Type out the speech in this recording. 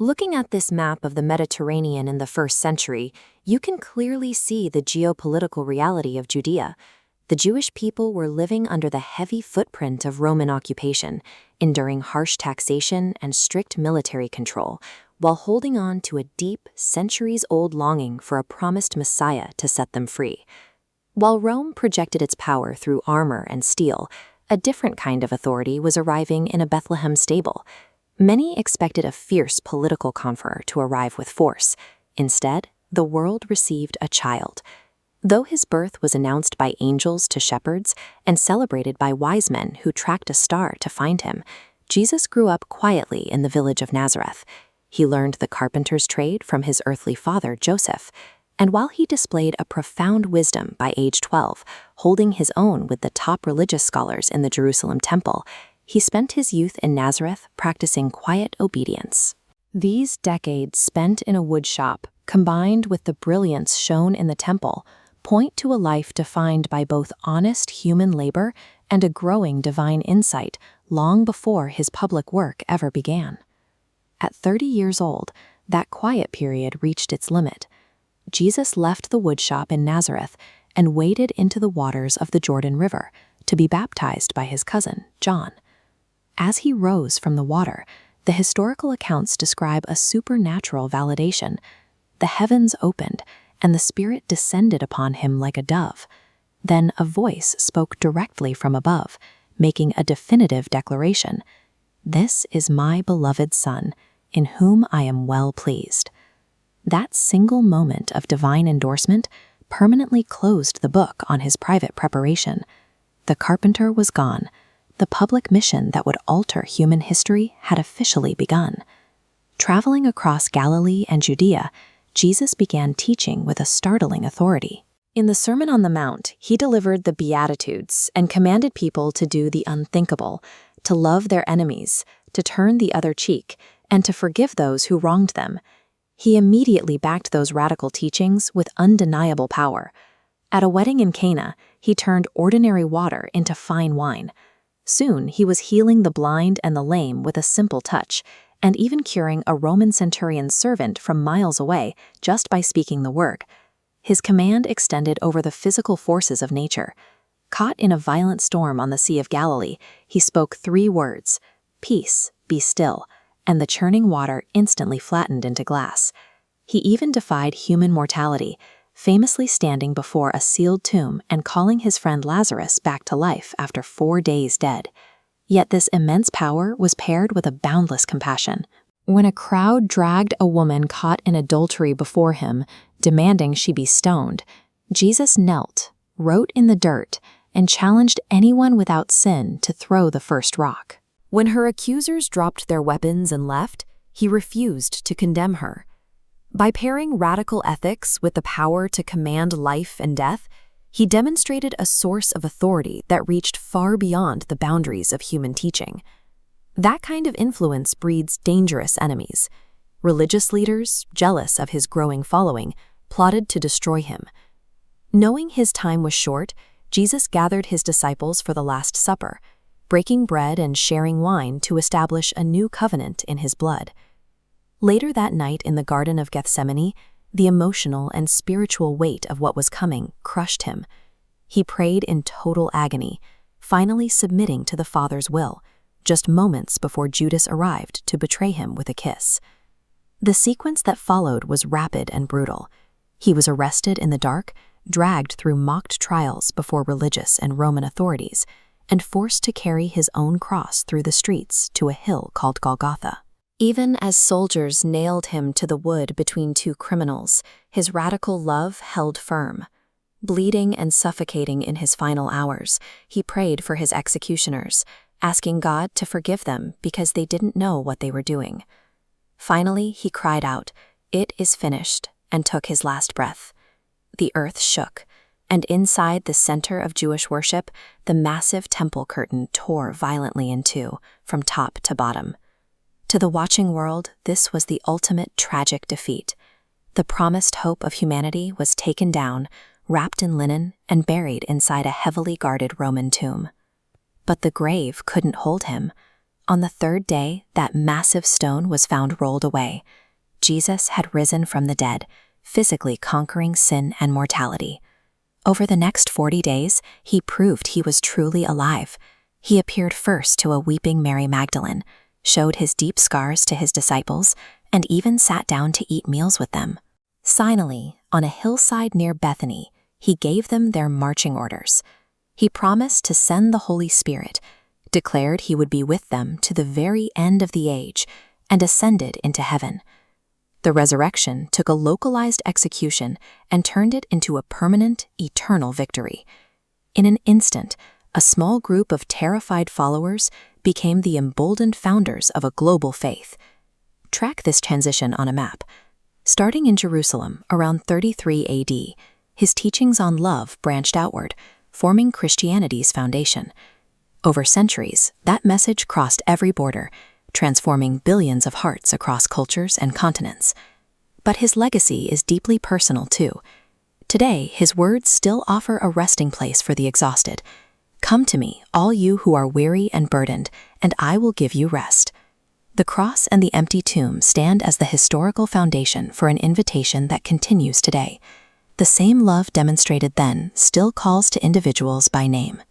Looking at this map of the Mediterranean in the 1st century, you can clearly see the geopolitical reality of Judea. The Jewish people were living under the heavy footprint of Roman occupation, enduring harsh taxation and strict military control, while holding on to a deep, centuries-old longing for a promised Messiah to set them free. While Rome projected its power through armor and steel, a different kind of authority was arriving in a Bethlehem stable. Many expected a fierce political conqueror to arrive with force. Instead, the world received a child. Though his birth was announced by angels to shepherds and celebrated by wise men who tracked a star to find him, Jesus grew up quietly in the village of Nazareth. He learned the carpenter's trade from his earthly father, Joseph, and while he displayed a profound wisdom by age 12, holding his own with the top religious scholars in the Jerusalem temple, he spent his youth in Nazareth practicing quiet obedience. These decades spent in a woodshop, combined with the brilliance shown in the temple, point to a life defined by both honest human labor and a growing divine insight long before his public work ever began. At 30 years old, that quiet period reached its limit. Jesus left the woodshop in Nazareth and waded into the waters of the Jordan River to be baptized by his cousin, John. As he rose from the water, the historical accounts describe a supernatural validation. The heavens opened, and the Spirit descended upon him like a dove. Then a voice spoke directly from above, making a definitive declaration. "This is my beloved Son, in whom I am well pleased." That single moment of divine endorsement permanently closed the book on his private preparation. The carpenter was gone. The public mission that would alter human history had officially begun. Traveling across Galilee and Judea, Jesus began teaching with a startling authority. In the Sermon on the Mount, he delivered the Beatitudes and commanded people to do the unthinkable, to love their enemies, to turn the other cheek, and to forgive those who wronged them. He immediately backed those radical teachings with undeniable power. At a wedding in Cana, he turned ordinary water into fine wine. Soon, he was healing the blind and the lame with a simple touch, and even curing a Roman centurion's servant from miles away just by speaking the word. His command extended over the physical forces of nature. Caught in a violent storm on the Sea of Galilee, he spoke 3 words, "Peace, be still," and the churning water instantly flattened into glass. He even defied human mortality, famously standing before a sealed tomb and calling his friend Lazarus back to life after 4 days dead. Yet this immense power was paired with a boundless compassion. When a crowd dragged a woman caught in adultery before him, demanding she be stoned, Jesus knelt, wrote in the dirt, and challenged anyone without sin to throw the first rock. When her accusers dropped their weapons and left, he refused to condemn her. By pairing radical ethics with the power to command life and death, he demonstrated a source of authority that reached far beyond the boundaries of human teaching. That kind of influence breeds dangerous enemies. Religious leaders, jealous of his growing following, plotted to destroy him. Knowing his time was short, Jesus gathered his disciples for the Last Supper, breaking bread and sharing wine to establish a new covenant in his blood. Later that night in the Garden of Gethsemane, the emotional and spiritual weight of what was coming crushed him. He prayed in total agony, finally submitting to the Father's will, just moments before Judas arrived to betray him with a kiss. The sequence that followed was rapid and brutal. He was arrested in the dark, dragged through mocked trials before religious and Roman authorities, and forced to carry his own cross through the streets to a hill called Golgotha. Even as soldiers nailed him to the wood between 2 criminals, his radical love held firm. Bleeding and suffocating in his final hours, he prayed for his executioners, asking God to forgive them because they didn't know what they were doing. Finally, he cried out, "It is finished," and took his last breath. The earth shook, and inside the center of Jewish worship, the massive temple curtain tore violently in 2, from top to bottom. To the watching world, this was the ultimate tragic defeat. The promised hope of humanity was taken down, wrapped in linen, and buried inside a heavily guarded Roman tomb. But the grave couldn't hold him. On the third day, that massive stone was found rolled away. Jesus had risen from the dead, physically conquering sin and mortality. Over the next 40 days, he proved he was truly alive. He appeared first to a weeping Mary Magdalene, showed his deep scars to his disciples, and even sat down to eat meals with them. Finally, on a hillside near Bethany, he gave them their marching orders. He promised to send the Holy Spirit, declared he would be with them to the very end of the age, and ascended into heaven. The resurrection took a localized execution and turned it into a permanent, eternal victory. In an instant, a small group of terrified followers became the emboldened founders of a global faith. Track this transition on a map. Starting in Jerusalem around 33 AD, his teachings on love branched outward, forming Christianity's foundation. Over centuries, that message crossed every border, transforming billions of hearts across cultures and continents. But his legacy is deeply personal too. Today, his words still offer a resting place for the exhausted. "Come to me, all you who are weary and burdened, and I will give you rest." The cross and the empty tomb stand as the historical foundation for an invitation that continues today. The same love demonstrated then still calls to individuals by name.